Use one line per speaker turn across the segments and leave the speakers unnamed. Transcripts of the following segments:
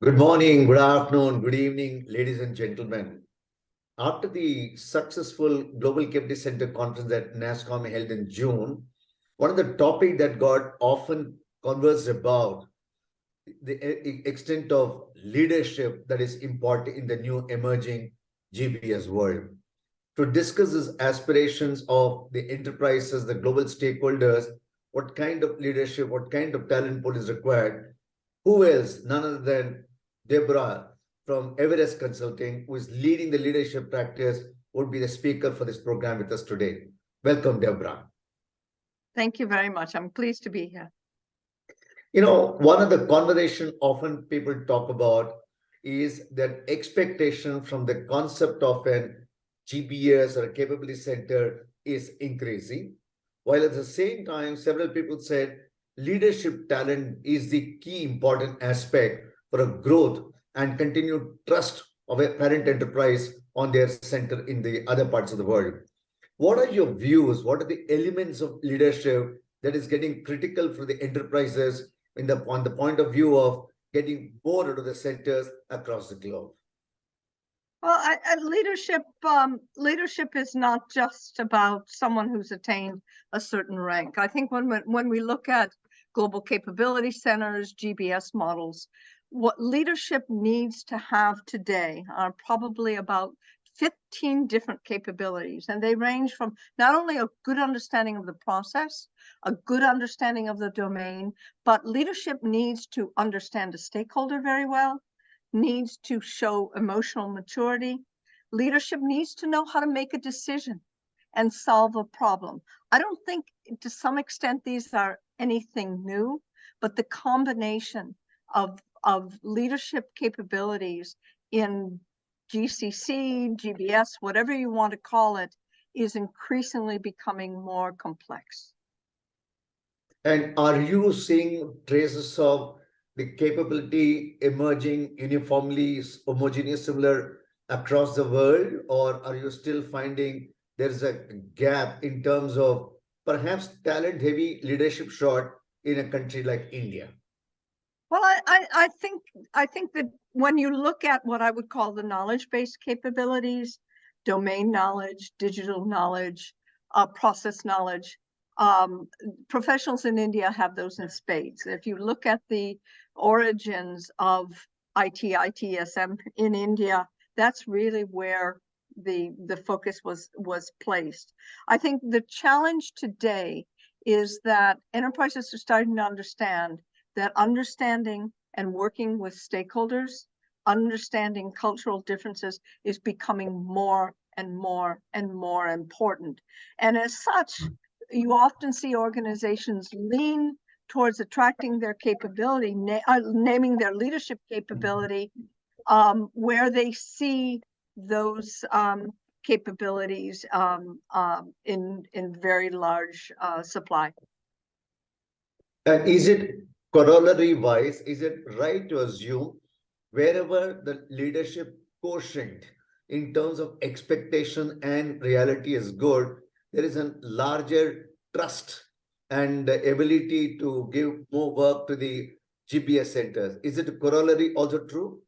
Good morning, good afternoon, good evening, ladies and gentlemen. After the successful Global Capability Center conference that nasscom held in June, one of the topics that got often conversed about the extent of leadership that is important in the new emerging GBS world. To discuss these aspirations of the enterprises, the global stakeholders, what kind of leadership, what kind of talent pool is required, who else, none other than Deborah from Everest Consulting, who is leading the leadership practice, would be the speaker for this program with us today. Welcome, Deborah.
Thank you very much. I'm pleased to be here.
You know, one of the conversation often people talk about is that expectation from the concept of an GBS or a capability center is increasing, while at the same time, several people said leadership talent is the key important aspect for a growth and continued trust of a parent enterprise on their center in the other parts of the world. What are your views? What are the elements of leadership that is getting critical for the enterprises on the point of view of getting more out of the centers across the globe?
Well, leadership is not just about someone who's attained a certain rank. I think when we look at global capability centers, GBS models, what leadership needs to have today are probably about 15 different capabilities, and they range from not only a good understanding of the process, a good understanding of the domain, but leadership needs to understand a stakeholder very well, needs to show emotional maturity. Leadership needs to know how to make a decision and solve a problem. I don't think to some extent these are anything new, but the combination of leadership capabilities in GCC, GBS, whatever you want to call it, is increasingly becoming more complex.
And are you seeing traces of the capability emerging uniformly, homogeneous, similar across the world, or are you still finding there's a gap in terms of perhaps talent-heavy leadership short in a country like India?
Well, I think that when you look at what I would call the knowledge-based capabilities, domain knowledge, digital knowledge, process knowledge, professionals in India have those in spades. If you look at the origins of ITSM in India, that's really where the focus was placed. I think the challenge today is that enterprises are starting to understand that understanding and working with stakeholders, understanding cultural differences is becoming more and more and more important. And as such, you often see organizations lean towards attracting their capability, naming their leadership capability, where they see those capabilities in very large supply.
And is it corollary wise, is it right to assume wherever the leadership quotient in terms of expectation and reality is good, there is a larger trust and ability to give more work to the GBS centers? Is it a corollary also true?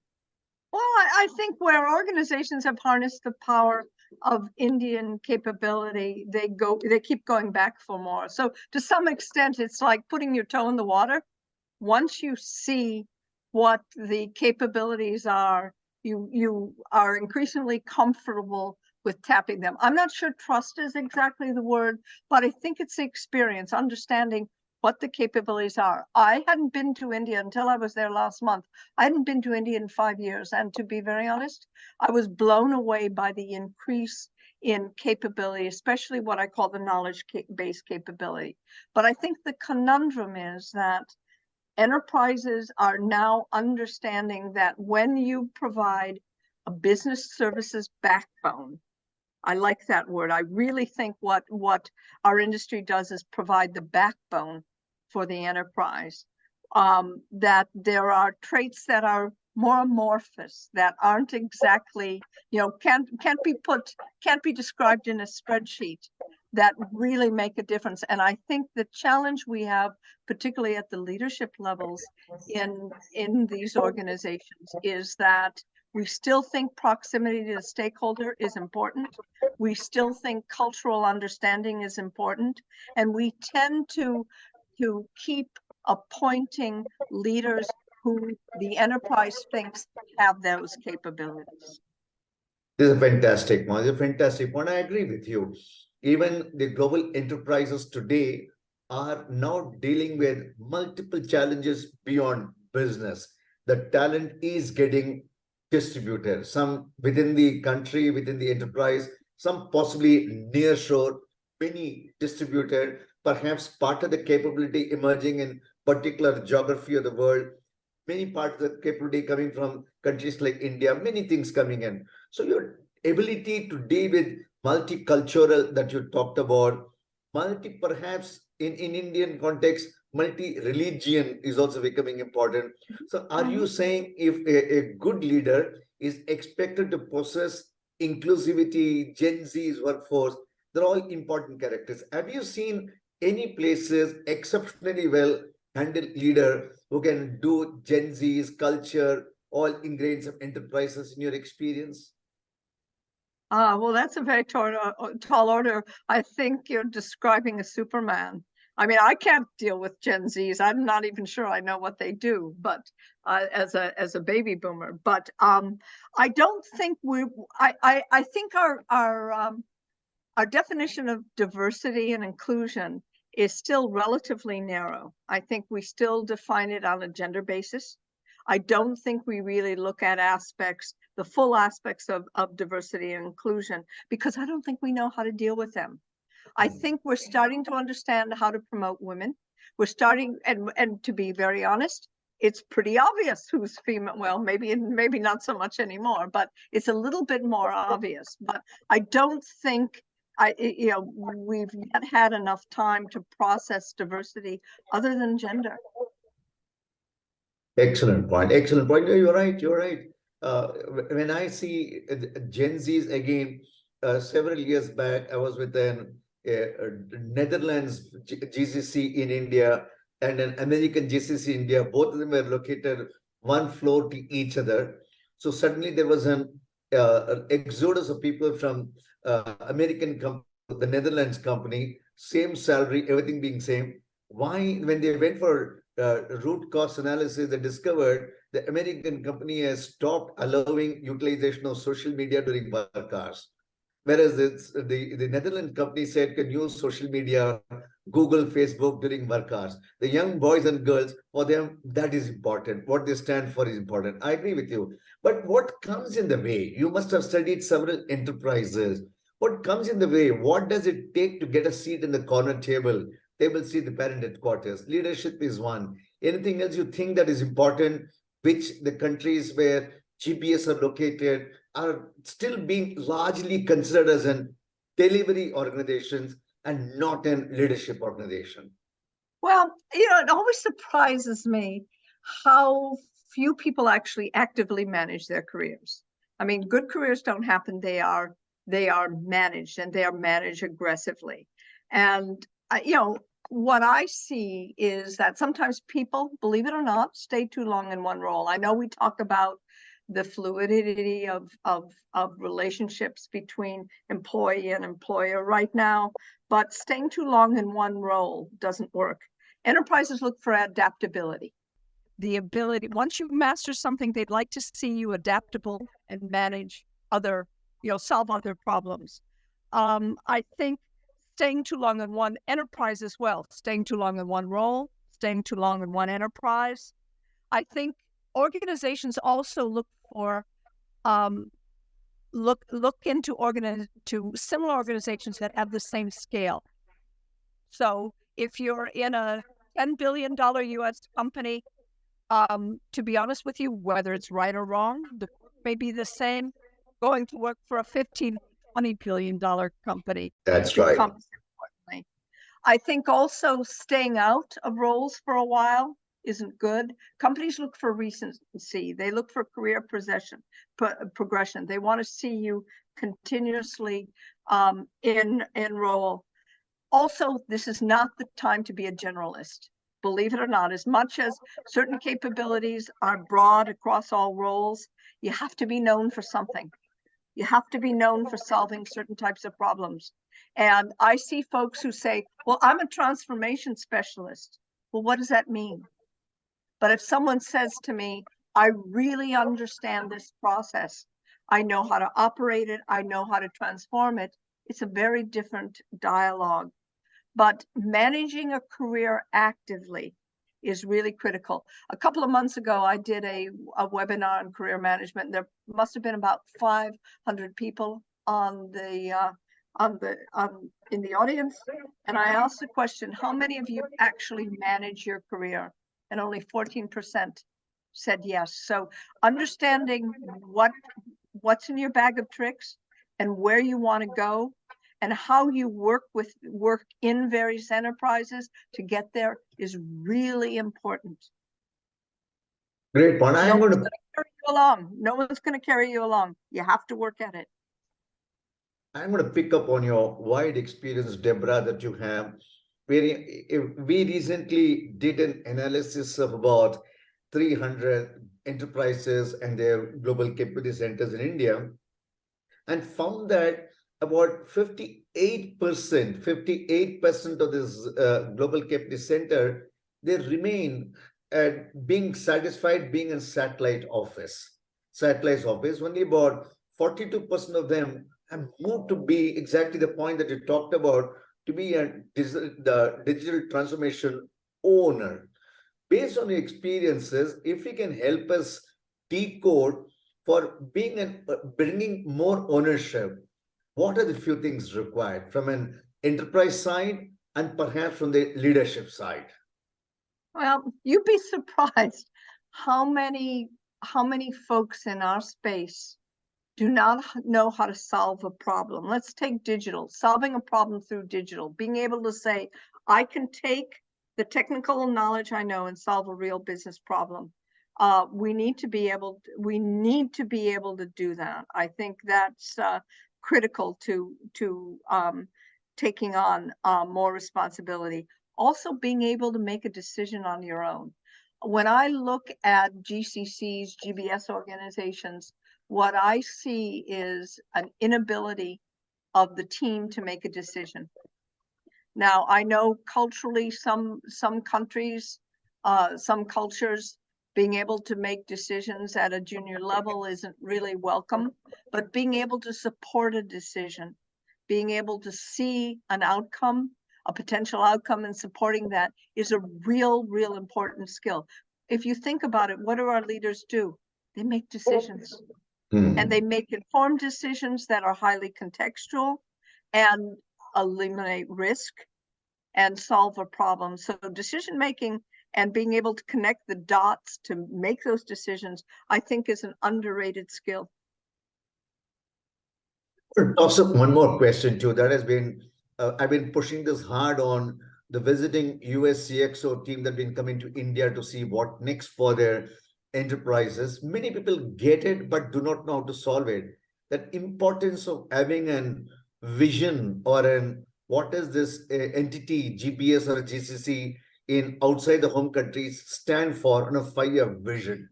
Well, I think where organizations have harnessed the power of Indian capability, they keep going back for more. So to some extent, it's like putting your toe in the water. Once you see what the capabilities are, you are increasingly comfortable with tapping them. I'm not sure trust is exactly the word, but I think it's the experience, understanding what the capabilities are. I hadn't been to India until I was there last month. I hadn't been to India in 5 years. And to be very honest, I was blown away by the increase in capability, especially what I call the knowledge-based capability. But I think the conundrum is that enterprises are now understanding that when you provide a business services backbone, I like that word. I really think what our industry does is provide the backbone for the enterprise. That there are traits that are more amorphous, that aren't exactly, can't be described in a spreadsheet, that really make a difference. And I think the challenge we have, particularly at the leadership levels in these organizations, is that we still think proximity to the stakeholder is important. We still think cultural understanding is important, and we tend to keep appointing leaders who the enterprise thinks have those capabilities.
This is a fantastic one. It's a fantastic one. I agree with you. Even the global enterprises today are now dealing with multiple challenges beyond business. The talent is getting distributed, some within the country, within the enterprise, some possibly near shore, many distributed, perhaps part of the capability emerging in particular geography of the world, many parts of the capability coming from countries like India, many things coming in. So your ability to deal with multicultural that you talked about, perhaps in Indian context, multi-religion is also becoming important. So are you saying if a good leader is expected to possess inclusivity, Gen Z's workforce, they're all important characters. Have you seen any places exceptionally well handled leader who can do Gen Z's culture, all ingredients of enterprises in your experience?
Well, that's a very tall order. I think you're describing a Superman. I mean, I can't deal with Gen Zs. I'm not even sure I know what they do, but as a baby boomer. But I don't think I think our definition of diversity and inclusion is still relatively narrow. I think we still define it on a gender basis. I don't think we really look at the full aspects of diversity and inclusion, because I don't think we know how to deal with them. I think we're starting to understand how to promote women. We're starting, and to be very honest, it's pretty obvious who's female. Well, maybe not so much anymore, but it's a little bit more obvious. But I don't think we've yet had enough time to process diversity other than gender.
Excellent point. Excellent point. No, you're right. You're right. When I see Gen Zs again, several years back, I was with an Netherlands GCC in India and an American GCC in India. Both of them were located one floor to each other. So suddenly there was an exodus of people from American company, the Netherlands company, same salary, everything being same. Why, when they went for root cause analysis, they discovered the American company has stopped allowing utilization of social media during work hours. Whereas the Netherlands company said can use social media, Google, Facebook during work hours. The young boys and girls, for them, that is important. What they stand for is important. I agree with you. But what comes in the way? You must have studied several enterprises. What comes in the way? What does it take to get a seat in the corner table? They will see the parent headquarters. Leadership is one. Anything else you think that is important, which the countries where GPS are located are still being largely considered as an delivery organizations and not an leadership organization?
Well, it always surprises me how few people actually actively manage their careers. I mean, good careers don't happen. They are managed, and they are managed aggressively. And what I see is that sometimes people, believe it or not, stay too long in one role. I know we talk about the fluidity of relationships between employee and employer right now, but staying too long in one role doesn't work. Enterprises look for adaptability. The ability, once you master something, they'd like to see you adaptable and manage solve other problems. I think staying too long in one enterprise as well, staying too long in one role, staying too long in one enterprise. I think organizations also look for look into similar organizations that have the same scale. So if you're in a $10 billion U.S. company, to be honest with you, whether it's right or wrong, the may be the same. Going to work for a $15, $20 billion company.
That's right.
Importantly. I think also staying out of roles for a while isn't good. Companies look for recency. They look for career progression. They want to see you continuously in role. Also, this is not the time to be a generalist. Believe it or not, as much as certain capabilities are broad across all roles, you have to be known for something. You have to be known for solving certain types of problems. And I see folks who say, well, I'm a transformation specialist. Well, what does that mean? But if someone says to me, I really understand this process, I know how to operate it, I know how to transform it, it's a very different dialogue. But managing a career actively is really critical. A couple of months ago, I did a webinar on career management. There must have been about 500 people in the audience, and I asked the question, how many of you actually manage your career? And only 14% said yes. So understanding what's in your bag of tricks and where you want to go and how you work in various enterprises to get there is really important.
Great point.
No one's going to carry you along. No one's going to carry you along. You have to work at it.
I'm going to pick up on your wide experience, Deborah, that you have. We recently did an analysis of about 300 enterprises and their global capability centers in India, and found that about 58% of this global capability center, they remain at being satisfied being in satellite office. Only about 42% of them have moved to be exactly the point that you talked about, to be the digital transformation owner. Based on your experiences, if you can help us decode for bringing more ownership, what are the few things required from an enterprise side and perhaps from the leadership side?
Well, you'd be surprised how many folks in our space do not know how to solve a problem. Let's take digital, solving a problem through digital, being able to say, I can take the technical knowledge I know and solve a real business problem. We need to be able to do that. I think that's critical to taking on more responsibility. Also, being able to make a decision on your own. When I look at GCCs, GBS organizations, what I see is an inability of the team to make a decision. Now, I know culturally, some countries, some cultures, being able to make decisions at a junior level isn't really welcome, but being able to support a decision, being able to see an outcome, a potential outcome, and supporting that is a real important skill. If you think about it, what do our leaders do? They make decisions. And they make informed decisions that are highly contextual and eliminate risk and solve a problem. So decision making and being able to connect the dots to make those decisions, I think, is an underrated skill.
I'll toss up one more question too. That has been, I've been pushing this hard on the visiting US CXO team that have been coming to India to see what next for their enterprises. Many people get it, but do not know how to solve it. That importance of having an vision or what is this entity, GPS or GCC in outside the home countries stand for on a 5-year vision.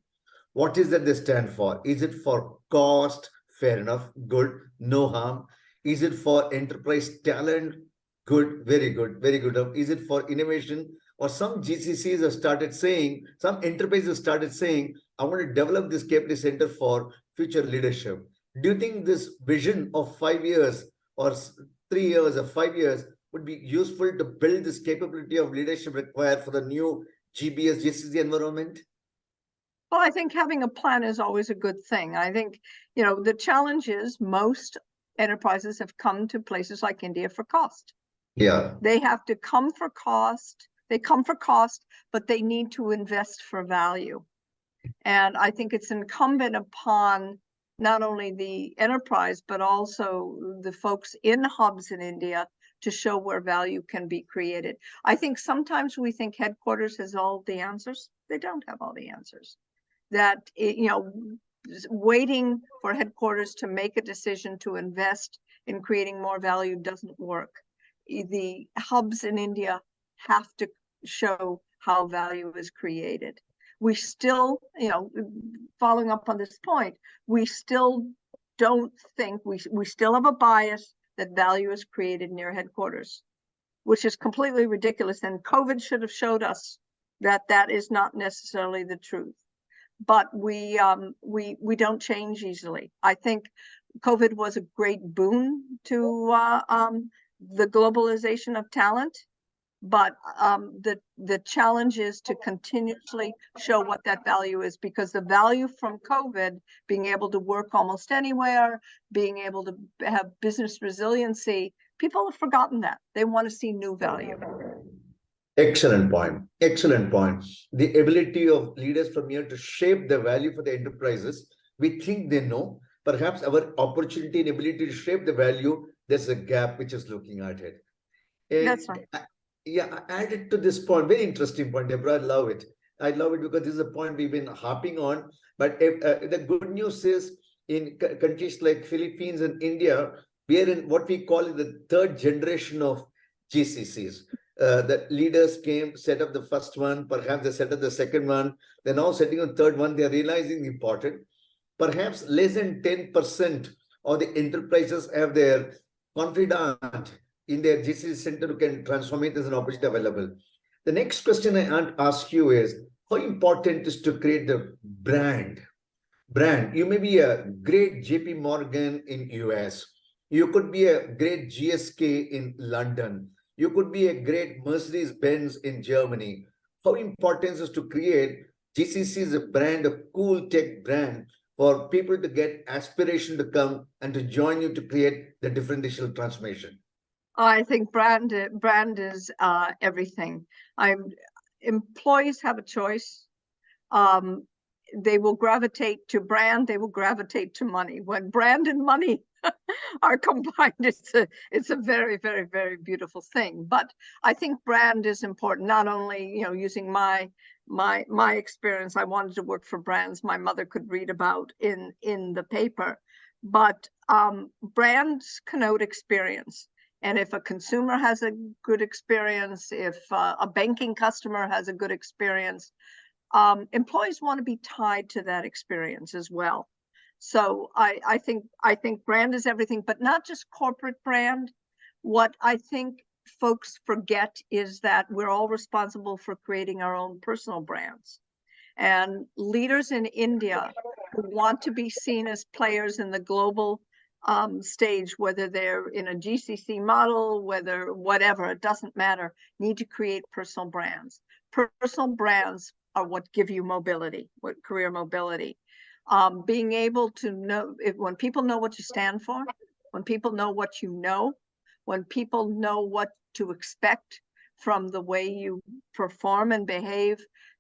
What is that they stand for? Is it for cost? Fair enough, good, no harm. Is it for enterprise talent? Good, very good, very good. Is it for innovation? Or some GCCs have started saying, some enterprises have started saying, I want to develop this capability center for future leadership. Do you think this vision of 5 years or 3 years or 5 years would be useful to build this capability of leadership required for the new GBS GCC environment?
Well, I think having a plan is always a good thing. I think, the challenge is most enterprises have come to places like India for cost.
Yeah.
They have to come for cost. They come for cost, but they need to invest for value. And I think it's incumbent upon not only the enterprise, but also the folks in hubs in India to show where value can be created. I think sometimes we think headquarters has all the answers. They don't have all the answers. That, waiting for headquarters to make a decision to invest in creating more value doesn't work. the hubs in India have to show how value is created. We still, following up on this point, we still don't think, we still have a bias that value is created near headquarters, which is completely ridiculous. And COVID should have showed us that that is not necessarily the truth. But we don't change easily. I think COVID was a great boon to the globalization of talent, but the challenge is to continuously show what that value is, because the value from COVID, being able to work almost anywhere, being able to have business resiliency, people have forgotten that. They want to see new value.
Excellent point. Excellent point. The ability of leaders from here to shape the value for the enterprises. We think they know. Perhaps our opportunity and ability to shape the value, there's a gap which is looking at it. And
That's right.
yeah, added to this point, very interesting point, Deborah. I love it. I love it because this is a point we've been harping on. But the good news is, in countries like Philippines and India, we are in what we call the third generation of GCCs. The leaders came, set up the first one, perhaps they set up the second one. They're now setting a third one. They're realizing the important. Perhaps less than 10% of the enterprises have their confidant in their GCC center who can transform it as an opportunity available. The next question I want to ask you is, how important is to create the brand? You may be a great JP Morgan in US. You could be a great GSK in London. You could be a great Mercedes-Benz in Germany. How important is to create GCC as a brand, a cool tech brand, for people to get aspiration to come and to join you to create the different digital transformation?
I think brand is everything. Employees have a choice. They will gravitate to brand. They will gravitate to money. When brand and money are combined, it's a very, very, very beautiful thing. But I think brand is important. Not only using my experience, I wanted to work for brands my mother could read about in the paper, but brands connote experience. And if a consumer has a good experience, if a banking customer has a good experience, employees want to be tied to that experience as well. So I think brand is everything, but not just corporate brand. What I think folks forget is that we're all responsible for creating our own personal brands. And leaders in India who want to be seen as players in the global stage, whether they're in a GCC model, whatever, it doesn't matter, need to create personal brands. Personal brands are what give you mobility, what career mobility. Being able to know, when people know what you stand for, when people know what you know, when people know what to expect from the way you perform and behave,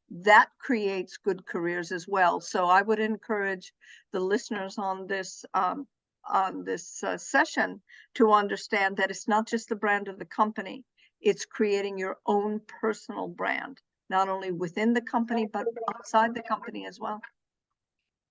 that creates good careers as well. So I would encourage the listeners on this session to understand that it's not just the brand of the company, it's creating your own personal brand, not only within the company, but outside the company as well.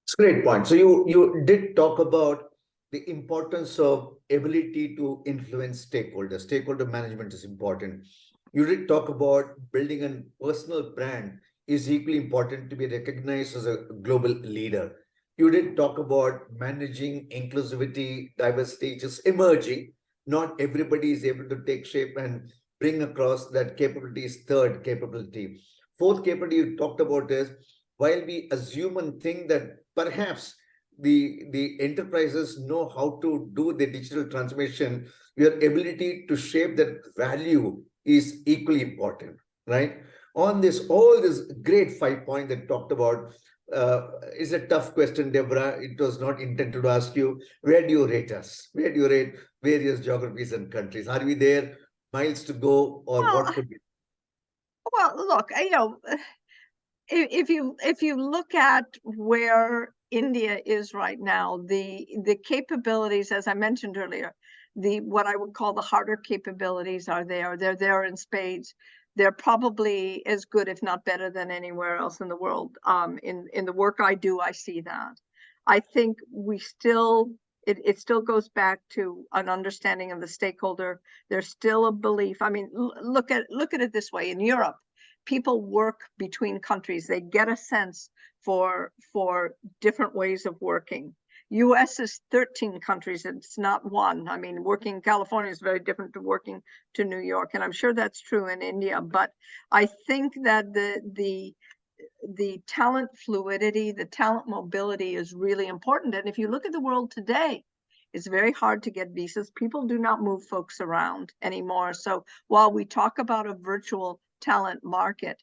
It's a great point. So you did talk about the importance of ability to influence stakeholders. Stakeholder management is important. You did talk about building a personal brand is equally important to be recognized as a global leader. You did talk about managing inclusivity, diversity, just emerging. Not everybody is able to take shape and bring across that capability is third capability. Fourth capability you talked about is, while we assume and think that perhaps the enterprises know how to do the digital transformation, your ability to shape that value is equally important, right? On this, all this great 5 points that talked about, is a tough question, Deborah. It was not intended to ask you. Where do you rate us? Where do you rate various geographies and countries? Are we there, miles to go, or what could be?
Well, look, if you look at where India is right now, the capabilities, as I mentioned earlier, what I would call the harder capabilities are there. They're there in spades. They're probably as good, if not better, than anywhere else in the world. In the work I do, I see that. I think we still It still goes back to an understanding of the stakeholder. There's still a belief. I mean, look at it this way. In Europe, people work between countries. They get a sense for different ways of working. US is 13 countries. It's not one. I mean, working in California is very different to working to New York. And I'm sure that's true in India. But I think that the talent fluidity, the talent mobility is really important. And if you look at the world today, it's very hard to get visas. People do not move folks around anymore. So while we talk about a virtual talent market,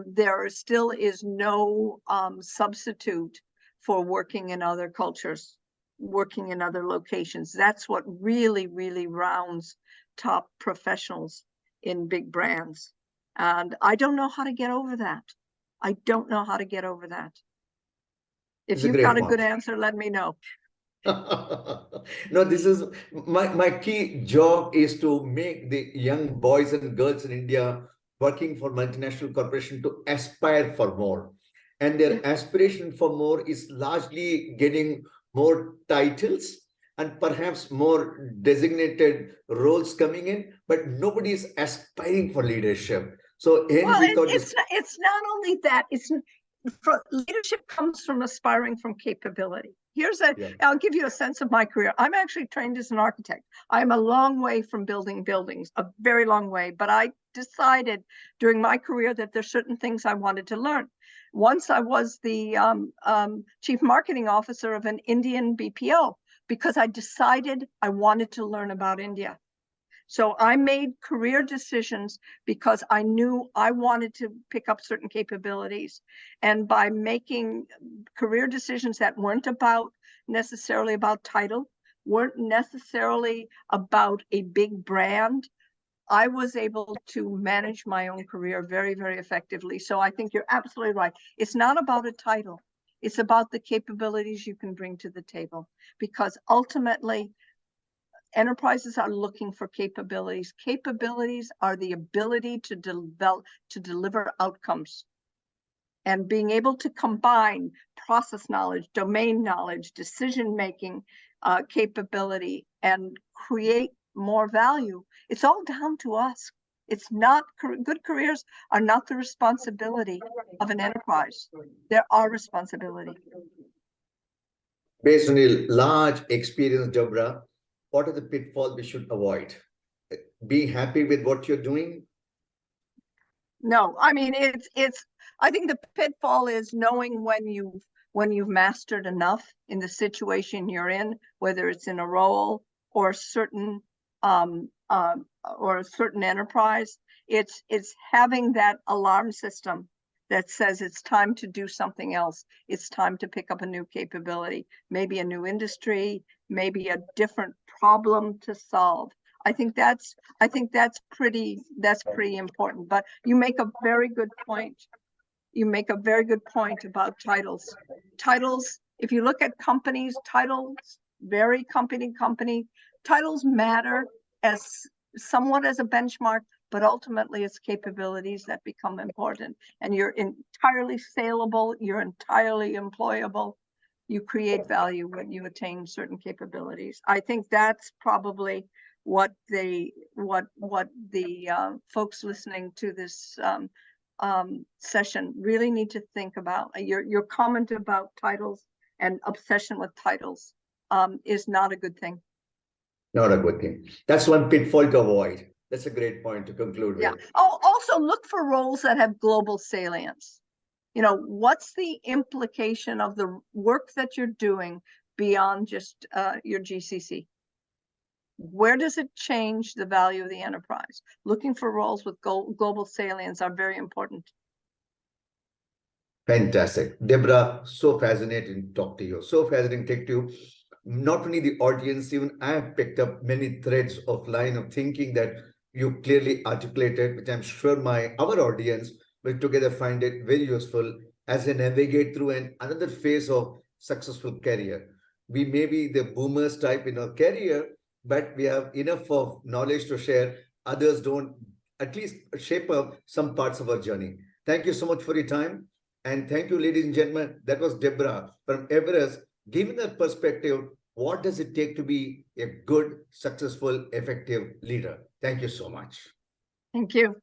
there still is no substitute for working in other cultures, working in other locations. That's what really, really rounds top professionals in big brands. And I don't know how to get over that. I don't know how to get over that. If
It's a
you've
great
got a good
point.
answer, let me know.
No, this is my key job is to make the young boys and girls in India working for multinational corporation to aspire for more. And their aspiration for more is largely getting more titles and perhaps more designated roles coming in, but nobody is aspiring for leadership. So hence
Well,
we thought this.
it's not only that, leadership comes from aspiring from capability.
Yeah.
I'll give you a sense of my career. I'm actually trained as an architect. I'm a long way from building buildings, a very long way, but I decided during my career that there's certain things I wanted to learn. Once I was the chief marketing officer of an Indian BPO because I decided I wanted to learn about India. So I made career decisions because I knew I wanted to pick up certain capabilities. And by making career decisions that weren't necessarily about title, weren't necessarily about a big brand, I was able to manage my own career very, very effectively. So I think you're absolutely right. It's not about a title. It's about the capabilities you can bring to the table, because ultimately enterprises are looking for capabilities. Capabilities are the ability to deliver outcomes. And being able to combine process knowledge, domain knowledge, decision-making capability, and create more value, it's all down to us. It's not, good careers are not the responsibility of an enterprise. They're our responsibility.
Based on your large experience, Deborah, what are the pitfalls we should avoid? Being happy with what you're doing?
No, I mean, I think the pitfall is knowing when you've mastered enough in the situation you're in, whether it's in a role or a certain enterprise. It's having that alarm system that says it's time to do something else. It's time to pick up a new capability, maybe a new industry, maybe a different problem to solve. I think that's pretty important. But you make a very good point. You make a very good point about titles. Titles, if you look at companies, titles vary company. Titles matter as somewhat as a benchmark, but ultimately it's capabilities that become important. And you're entirely saleable, you're entirely employable. You create value when you attain certain capabilities. I think that's probably what the folks listening to this session really need to think about. Your comment about titles and obsession with titles is not a good thing.
Not a good thing. That's one pitfall to avoid. That's a great point to conclude with.
Oh, also look for roles that have global salience. What's the implication of the work that you're doing beyond just your GCC? Where does it change the value of the enterprise? Looking for roles with global salience are very important.
Fantastic. Deborah, so fascinating to talk to you. So fascinating to talk to you. Not only the audience, even I have picked up many threads of line of thinking that you clearly articulated, which I'm sure our audience will together find it very useful as they navigate through another phase of successful career. We may be the boomers type in our career, but we have enough of knowledge to share. Others don't, at least shape up some parts of our journey. Thank you so much for your time. And thank you, ladies and gentlemen. That was Deborah from Everest, giving her perspective what does it take to be a good, successful, effective leader? Thank you so much.
Thank you.